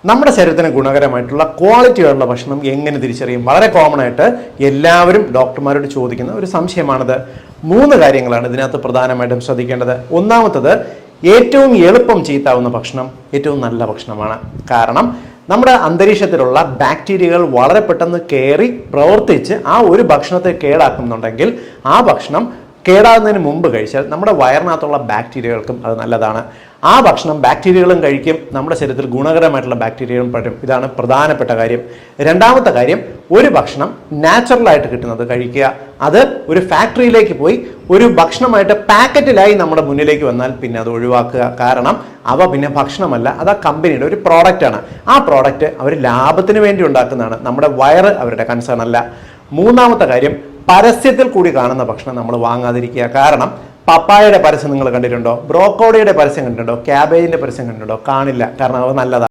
നമ്മുടെ ശരീരത്തിന് ഗുണകരമായിട്ടുള്ള ക്വാളിറ്റിയുള്ള ഭക്ഷണം എങ്ങനെ തിരിച്ചറിയും? വളരെ കോമൺ ആയിട്ട് എല്ലാവരും ഡോക്ടർമാരോട് ചോദിക്കുന്ന ഒരു സംശയമാണിത്. 3 കാര്യങ്ങളാണ് ഇതിനകത്ത് പ്രധാനമായിട്ടും ശ്രദ്ധിക്കേണ്ടത്. ഒന്നാമത്തത്, ഏറ്റവും എളുപ്പം ചീത്താവുന്ന ഭക്ഷണം ഏറ്റവും നല്ല ഭക്ഷണമാണ്. കാരണം നമ്മുടെ അന്തരീക്ഷത്തിലുള്ള ബാക്ടീരിയകൾ വളരെ പെട്ടെന്ന് കയറി പ്രവർത്തിച്ച് ആ ഒരു ഭക്ഷണത്തെ കേടാക്കുന്നുണ്ടെങ്കിൽ ആ ഭക്ഷണം കേടാകുന്നതിന് മുമ്പ് കഴിച്ചാൽ നമ്മുടെ വയറിനകത്തുള്ള ബാക്ടീരിയകൾക്കും അത് നല്ലതാണ്. ആ ഭക്ഷണം ബാക്ടീരിയകളും കഴിക്കും, നമ്മുടെ ശരീരത്തിൽ ഗുണകരമായിട്ടുള്ള ബാക്ടീരിയകളും പറ്റും. ഇതാണ് പ്രധാനപ്പെട്ട കാര്യം. രണ്ടാമത്തെ കാര്യം, ഒരു ഭക്ഷണം നാച്ചുറലായിട്ട് കിട്ടുന്നത് കഴിക്കുക. അത് ഒരു ഫാക്ടറിയിലേക്ക് പോയി ഒരു ഭക്ഷണമായിട്ട് പാക്കറ്റിലായി നമ്മുടെ മുന്നിലേക്ക് വന്നാൽ പിന്നെ അത് ഒഴിവാക്കുക. കാരണം അവ പിന്നെ ഭക്ഷണമല്ല, അത് ആ കമ്പനിയുടെ ഒരു പ്രോഡക്റ്റാണ്. ആ പ്രോഡക്റ്റ് അവർ ലാഭത്തിന് വേണ്ടി ഉണ്ടാക്കുന്നതാണ്. നമ്മുടെ വയറ് അവരുടെ കൺസേൺ അല്ല. മൂന്നാമത്തെ കാര്യം, പരസ്യത്തിൽ കൂടി കാണുന്ന ഭക്ഷണം നമ്മൾ വാങ്ങാതിരിക്കുക. കാരണം പപ്പായയുടെ പരസ്യം നിങ്ങൾ കണ്ടിട്ടുണ്ടോ? ബ്രോക്കോളിയുടെ പരസ്യം കണ്ടിട്ടുണ്ടോ? ക്യാബേജിന്റെ പരസ്യം കണ്ടിട്ടുണ്ടോ? കാണില്ല. കാരണം അത് നല്ലതാണ്.